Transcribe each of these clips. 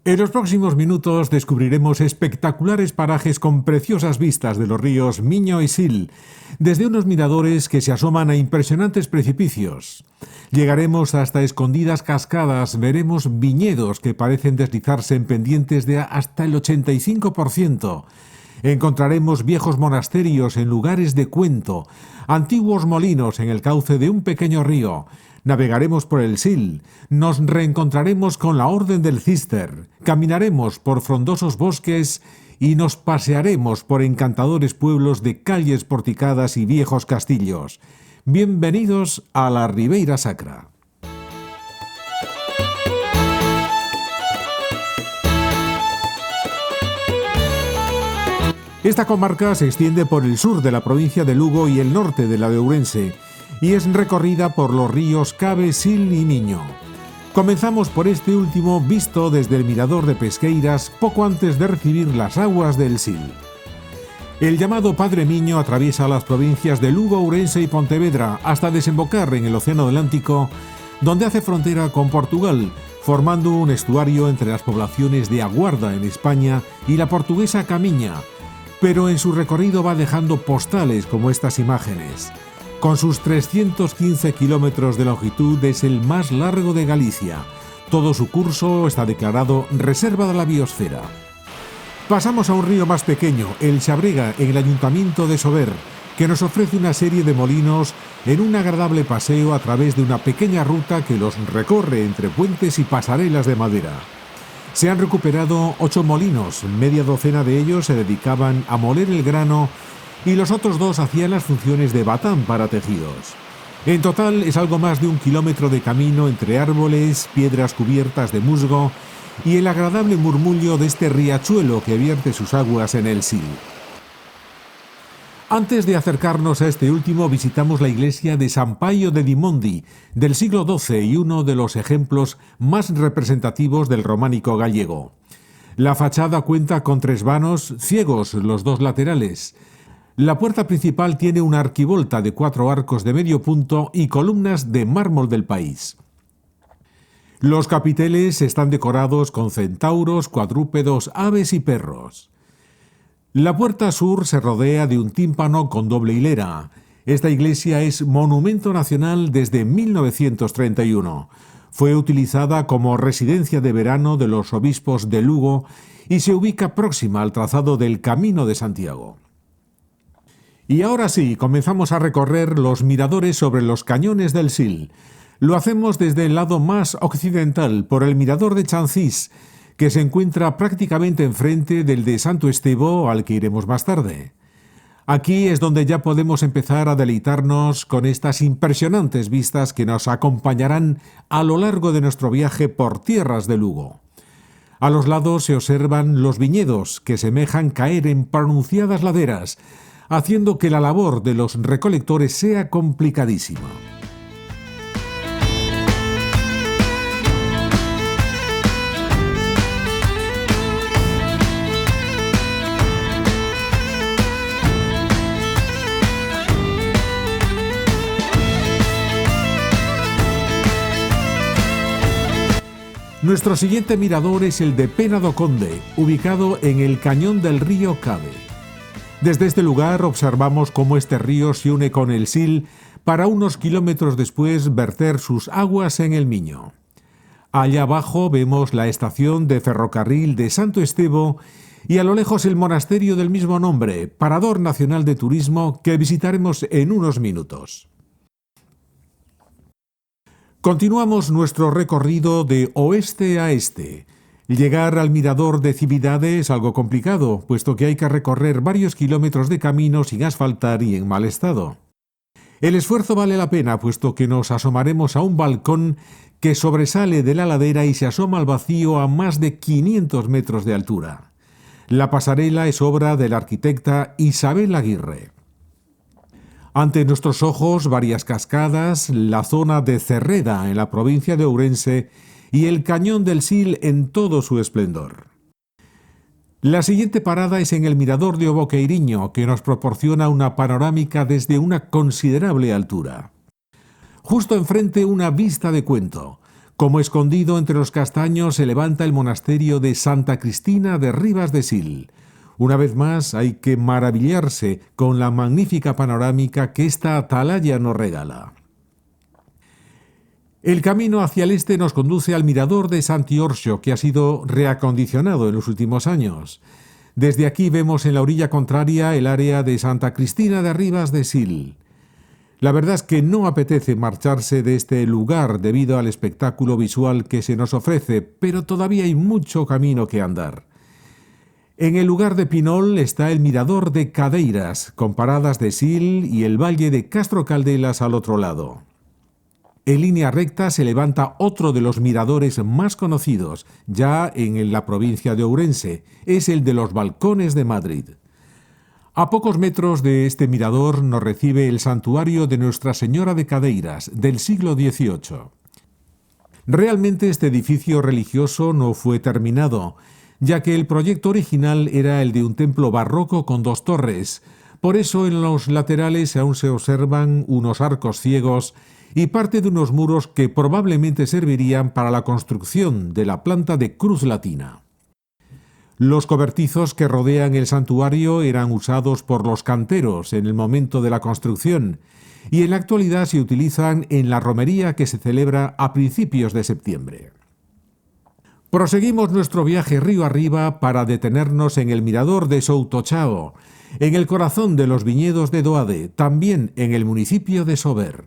En los próximos minutos descubriremos espectaculares parajes con preciosas vistas de los ríos Miño y Sil, desde unos miradores que se asoman a impresionantes precipicios. Llegaremos hasta escondidas cascadas, veremos viñedos que parecen deslizarse en pendientes de hasta el 85%. Encontraremos viejos monasterios en lugares de cuento, antiguos molinos en el cauce de un pequeño río. Navegaremos por el Sil, nos reencontraremos con la Orden del Císter, caminaremos por frondosos bosques y nos pasearemos por encantadores pueblos de calles porticadas y viejos castillos. Bienvenidos a la Ribeira Sacra. Esta comarca se extiende por el sur de la provincia de Lugo y el norte de la de Ourense, y es recorrida por los ríos Cabe, Sil y Miño. Comenzamos por este último visto desde el mirador de Pesqueiras poco antes de recibir las aguas del Sil. El llamado Padre Miño atraviesa las provincias de Lugo, Ourense y Pontevedra hasta desembocar en el Océano Atlántico, donde hace frontera con Portugal, formando un estuario entre las poblaciones de Aguarda en España y la portuguesa Camiña, pero en su recorrido va dejando postales como estas imágenes. Con sus 315 kilómetros de longitud es el más largo de Galicia. Todo su curso está declarado Reserva de la Biosfera. Pasamos a un río más pequeño, el Xabrega, en el Ayuntamiento de Sober, que nos ofrece una serie de molinos en un agradable paseo a través de una pequeña ruta que los recorre entre puentes y pasarelas de madera. Se han recuperado 8 molinos, media docena de ellos se dedicaban a moler el grano y los otros 2 hacían las funciones de batán para tejidos. En total es algo más de 1 kilómetro de camino entre árboles, piedras cubiertas de musgo y el agradable murmullo de este riachuelo que vierte sus aguas en el Sil. Antes de acercarnos a este último, visitamos la iglesia de San Paio de Dimondi, del siglo XII y uno de los ejemplos más representativos del románico gallego. La fachada cuenta con 3 vanos, ciegos los 2 laterales. La puerta principal tiene una arquivolta de 4 arcos de medio punto y columnas de mármol del país. Los capiteles están decorados con centauros, cuadrúpedos, aves y perros. La puerta sur se rodea de un tímpano con doble hilera. Esta iglesia es monumento nacional desde 1931. Fue utilizada como residencia de verano de los obispos de Lugo y se ubica próxima al trazado del Camino de Santiago. Y ahora sí, comenzamos a recorrer los miradores sobre los cañones del Sil. Lo hacemos desde el lado más occidental, por el mirador de Chancís, que se encuentra prácticamente enfrente del de Santo Estevo, al que iremos más tarde. Aquí es donde ya podemos empezar a deleitarnos con estas impresionantes vistas que nos acompañarán a lo largo de nuestro viaje por tierras de Lugo. A los lados se observan los viñedos, que semejan caer en pronunciadas laderas, haciendo que la labor de los recolectores sea complicadísima. Nuestro siguiente mirador es el de Pena do Conde, ubicado en el cañón del río Cabe. Desde este lugar observamos cómo este río se une con el Sil para unos kilómetros después verter sus aguas en el Miño. Allá abajo vemos la estación de ferrocarril de Santo Estevo y a lo lejos el monasterio del mismo nombre, parador nacional de turismo que visitaremos en unos minutos. Continuamos nuestro recorrido de oeste a este. Llegar al mirador de Cibidade es algo complicado, puesto que hay que recorrer varios kilómetros de camino sin asfaltar y en mal estado. El esfuerzo vale la pena, puesto que nos asomaremos a un balcón que sobresale de la ladera y se asoma al vacío a más de 500 metros de altura. La pasarela es obra de la arquitecta Isabel Aguirre. Ante nuestros ojos, varias cascadas, la zona de Cerreda en la provincia de Ourense y el cañón del Sil en todo su esplendor. La siguiente parada es en el mirador de Oboqueiriño, que nos proporciona una panorámica desde una considerable altura. Justo enfrente una vista de cuento, Como escondido entre los castaños se levanta el monasterio de Santa Cristina de Ribas de Sil. Una vez más hay que maravillarse con la magnífica panorámica que esta atalaya nos regala. El camino hacia el este nos conduce al mirador de Santiorxo, que ha sido reacondicionado en los últimos años. Desde aquí vemos en la orilla contraria el área de Santa Cristina de Ribas de Sil. La verdad es que no apetece marcharse de este lugar debido al espectáculo visual que se nos ofrece, pero todavía hay mucho camino que andar. En el lugar de Pinol está el mirador de Cadeiras, con paradas de Sil y el valle de Castro Caldelas al otro lado. En línea recta se levanta otro de los miradores más conocidos, ya en la provincia de Ourense, es el de los Balcones de Madrid. A pocos metros de este mirador nos recibe el santuario de Nuestra Señora de Cadeiras, del siglo XVIII. Realmente este edificio religioso no fue terminado, ya que el proyecto original era el de un templo barroco con 2 torres. Por eso en los laterales aún se observan unos arcos ciegos y parte de unos muros que probablemente servirían para la construcción de la planta de cruz latina. Los cobertizos que rodean el santuario eran usados por los canteros en el momento de la construcción y en la actualidad se utilizan en la romería que se celebra a principios de septiembre. Proseguimos nuestro viaje río arriba para detenernos en el mirador de Soutochao, en el corazón de los viñedos de Doade, también en el municipio de Sober.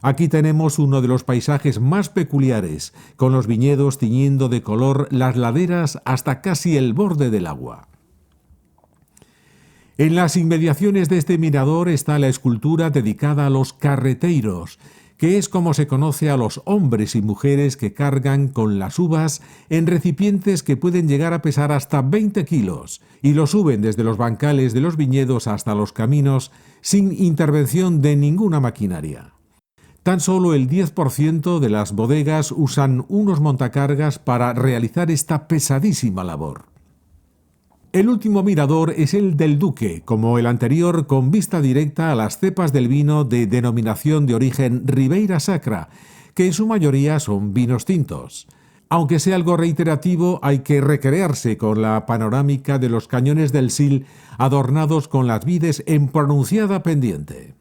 Aquí tenemos uno de los paisajes más peculiares, con los viñedos tiñendo de color las laderas hasta casi el borde del agua. En las inmediaciones de este mirador está la escultura dedicada a los carreteiros, que es como se conoce a los hombres y mujeres que cargan con las uvas en recipientes que pueden llegar a pesar hasta 20 kilos y lo suben desde los bancales de los viñedos hasta los caminos sin intervención de ninguna maquinaria. Tan solo el 10% de las bodegas usan unos montacargas para realizar esta pesadísima labor. El último mirador es el del Duque, como el anterior, con vista directa a las cepas del vino de denominación de origen Ribeira Sacra, que en su mayoría son vinos tintos. Aunque sea algo reiterativo, hay que recrearse con la panorámica de los cañones del Sil adornados con las vides en pronunciada pendiente.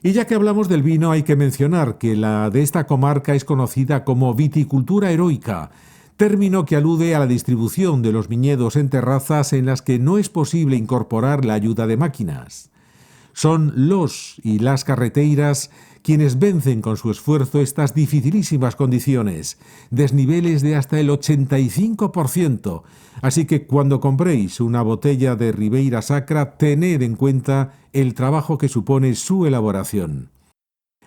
Y ya que hablamos del vino, hay que mencionar que la de esta comarca es conocida como viticultura heroica, término que alude a la distribución de los viñedos en terrazas en las que no es posible incorporar la ayuda de máquinas. Son los y las carreteiras quienes vencen con su esfuerzo estas dificilísimas condiciones, desniveles de hasta el 85%, así que cuando compréis una botella de Ribeira Sacra, tened en cuenta el trabajo que supone su elaboración.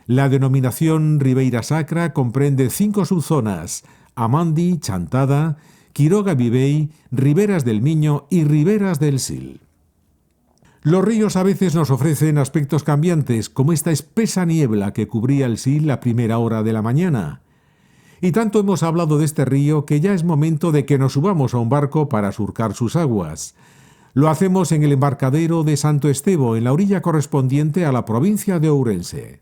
La denominación Ribeira Sacra comprende 5 subzonas: Amandi, Chantada, Quiroga Vivei, Riberas del Miño y Riberas del Sil. Los ríos a veces nos ofrecen aspectos cambiantes, como esta espesa niebla que cubría el Sil a primera hora de la mañana. Y tanto hemos hablado de este río que ya es momento de que nos subamos a un barco para surcar sus aguas. Lo hacemos en el embarcadero de Santo Estevo, en la orilla correspondiente a la provincia de Ourense.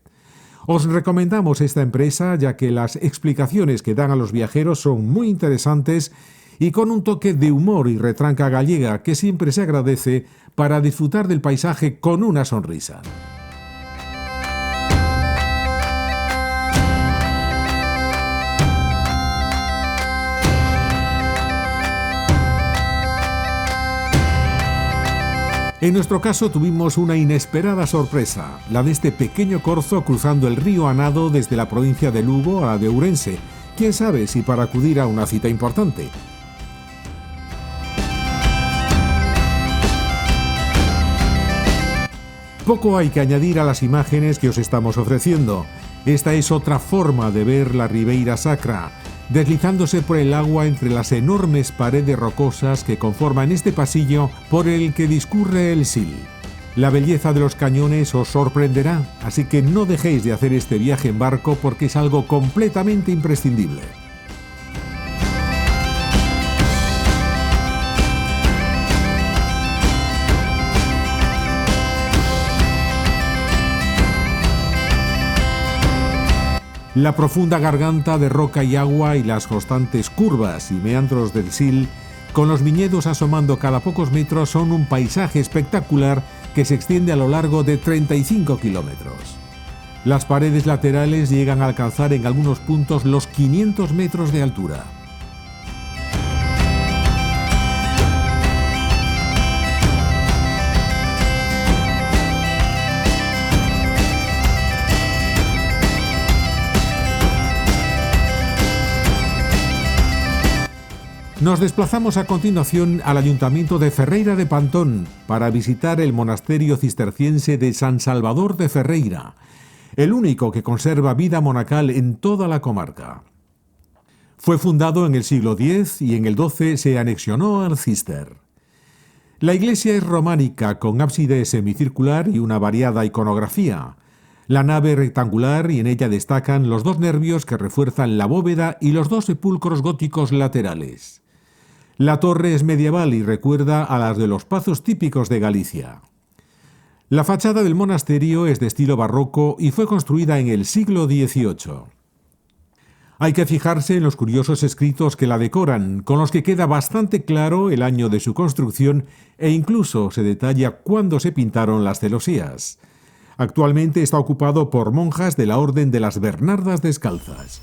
Os recomendamos esta empresa ya que las explicaciones que dan a los viajeros son muy interesantes y con un toque de humor y retranca gallega que siempre se agradece para disfrutar del paisaje con una sonrisa. En nuestro caso tuvimos una inesperada sorpresa, la de este pequeño corzo cruzando el río a nado desde la provincia de Lugo a la de Ourense, quién sabe si para acudir a una cita importante. Poco hay que añadir a las imágenes que os estamos ofreciendo. Esta es otra forma de ver la Ribeira Sacra, deslizándose por el agua entre las enormes paredes rocosas que conforman este pasillo por el que discurre el Sil. La belleza de los cañones os sorprenderá, así que no dejéis de hacer este viaje en barco porque es algo completamente imprescindible. La profunda garganta de roca y agua y las constantes curvas y meandros del Sil, con los viñedos asomando cada pocos metros, son un paisaje espectacular que se extiende a lo largo de 35 kilómetros. Las paredes laterales llegan a alcanzar en algunos puntos los 500 metros de altura. Nos desplazamos a continuación al Ayuntamiento de Ferreira de Pantón para visitar el monasterio cisterciense de San Salvador de Ferreira, el único que conserva vida monacal en toda la comarca. Fue fundado en el siglo X y en el XII se anexionó al Cister. La iglesia es románica con ábside semicircular y una variada iconografía. La nave rectangular y en ella destacan los dos nervios que refuerzan la bóveda y los dos sepulcros góticos laterales. La torre es medieval y recuerda a las de los pazos típicos de Galicia. La fachada del monasterio es de estilo barroco y fue construida en el siglo XVIII. Hay que fijarse en los curiosos escritos que la decoran, con los que queda bastante claro el año de su construcción e incluso se detalla cuándo se pintaron las celosías. Actualmente está ocupado por monjas de la Orden de las Bernardas Descalzas.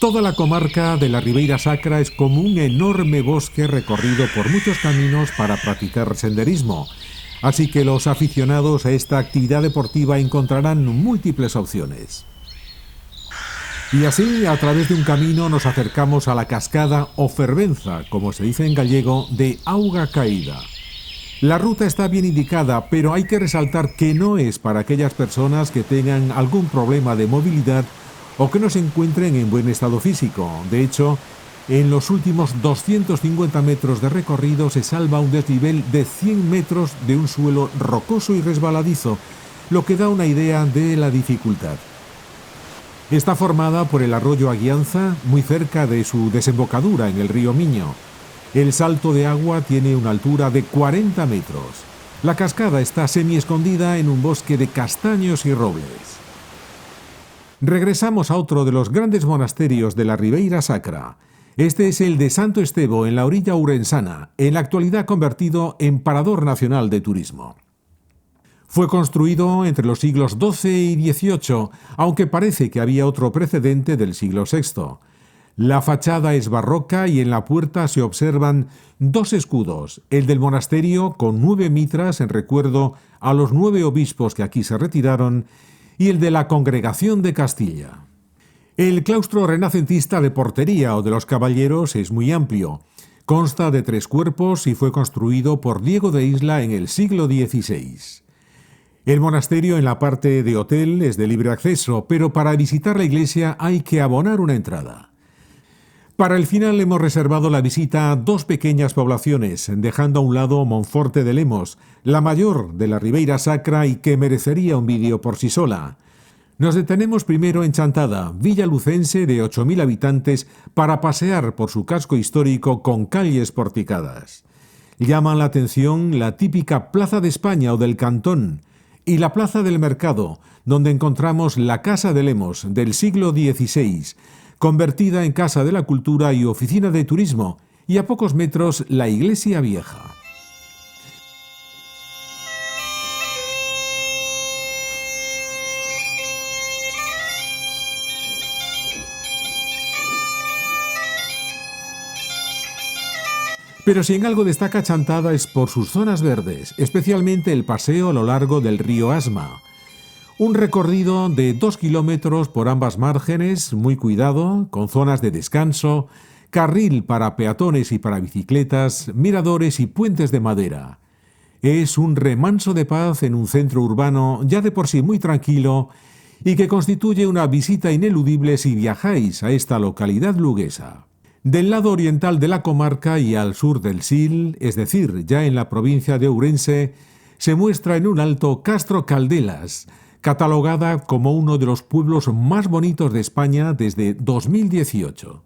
Toda la comarca de la Ribeira Sacra es como un enorme bosque recorrido por muchos caminos para practicar senderismo, así que los aficionados a esta actividad deportiva encontrarán múltiples opciones. Y así, a través de un camino, nos acercamos a la cascada o fervenza, como se dice en gallego, de Auga Caída. La ruta está bien indicada, pero hay que resaltar que no es para aquellas personas que tengan algún problema de movilidad o que no se encuentren en buen estado físico. De hecho, en los últimos 250 metros de recorrido se salva un desnivel de 100 metros de un suelo rocoso y resbaladizo, lo que da una idea de la dificultad. Está formada por el arroyo Aguianza, muy cerca de su desembocadura en el río Miño. El salto de agua tiene una altura de 40 metros. La cascada está semi-escondida en un bosque de castaños y robles. Regresamos a otro de los grandes monasterios de la Ribeira Sacra. Este es el de Santo Estevo, en la orilla ourensana, en la actualidad convertido en parador nacional de turismo. Fue construido entre los siglos XII y XVIII, aunque parece que había otro precedente del siglo VI. La fachada es barroca y en la puerta se observan dos escudos, el del monasterio con 9 mitras en recuerdo a los 9 obispos que aquí se retiraron, y el de la Congregación de Castilla. El claustro renacentista de Portería o de los Caballeros es muy amplio. Consta de 3 cuerpos y fue construido por Diego de Isla en el siglo XVI. El monasterio en la parte de hotel es de libre acceso, pero para visitar la iglesia hay que abonar una entrada. Para el final hemos reservado la visita a 2 pequeñas poblaciones, dejando a un lado Monforte de Lemos, la mayor de la Ribeira Sacra y que merecería un vídeo por sí sola. Nos detenemos primero en Chantada, villa lucense de 8.000 habitantes, para pasear por su casco histórico con calles porticadas. Llaman la atención la típica Plaza de España o del Cantón y la Plaza del Mercado, donde encontramos la Casa de Lemos del siglo XVI, convertida en Casa de la Cultura y oficina de turismo, y a pocos metros la Iglesia Vieja. Pero si en algo destaca Chantada es por sus zonas verdes, especialmente el paseo a lo largo del río Asma. Un recorrido de 2 kilómetros por ambas márgenes, muy cuidado, con zonas de descanso, carril para peatones y para bicicletas, miradores y puentes de madera. Es un remanso de paz en un centro urbano ya de por sí muy tranquilo y que constituye una visita ineludible si viajáis a esta localidad luguesa. Del lado oriental de la comarca y al sur del Sil, es decir, ya en la provincia de Ourense, se muestra en un alto Castro Caldelas, catalogada como uno de los pueblos más bonitos de España desde 2018.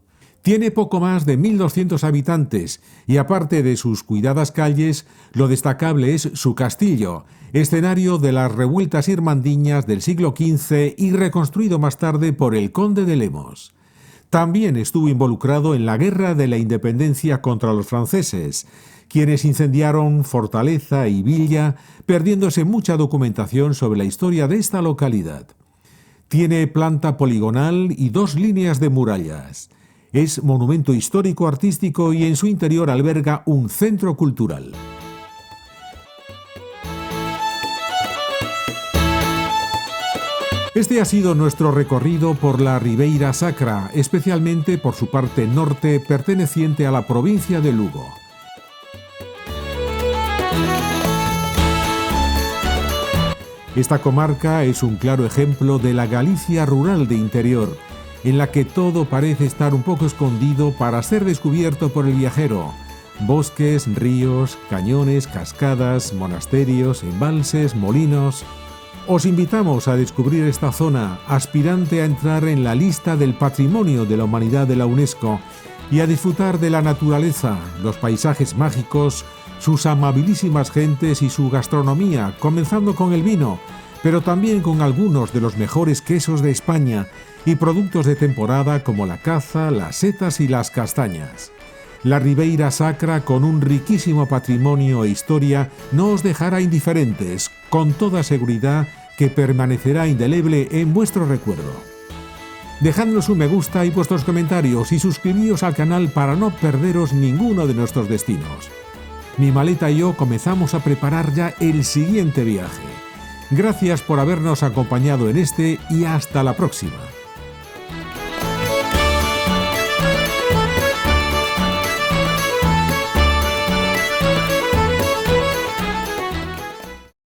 Tiene poco más de 1.200 habitantes y aparte de sus cuidadas calles, lo destacable es su castillo, escenario de las revueltas irmandiñas del siglo XV y reconstruido más tarde por el conde de Lemos. También estuvo involucrado en la Guerra de la Independencia contra los franceses, quienes incendiaron fortaleza y villa, perdiéndose mucha documentación sobre la historia de esta localidad. Tiene planta poligonal y 2 líneas de murallas. Es monumento histórico-artístico y en su interior alberga un centro cultural. Este ha sido nuestro recorrido por la Ribeira Sacra, especialmente por su parte norte perteneciente a la provincia de Lugo. Esta comarca es un claro ejemplo de la Galicia rural de interior, en la que todo parece estar un poco escondido para ser descubierto por el viajero. Bosques, ríos, cañones, cascadas, monasterios, embalses, molinos. Os invitamos a descubrir esta zona, aspirante a entrar en la lista del Patrimonio de la Humanidad de la UNESCO, y a disfrutar de la naturaleza, los paisajes mágicos, sus amabilísimas gentes y su gastronomía, comenzando con el vino, pero también con algunos de los mejores quesos de España y productos de temporada como la caza, las setas y las castañas. La Ribeira Sacra, con un riquísimo patrimonio e historia, no os dejará indiferentes, con toda seguridad que permanecerá indeleble en vuestro recuerdo. Dejadnos un me gusta y vuestros comentarios y suscribíos al canal para no perderos ninguno de nuestros destinos. Mi maleta y yo comenzamos a preparar ya el siguiente viaje. Gracias por habernos acompañado en este y hasta la próxima.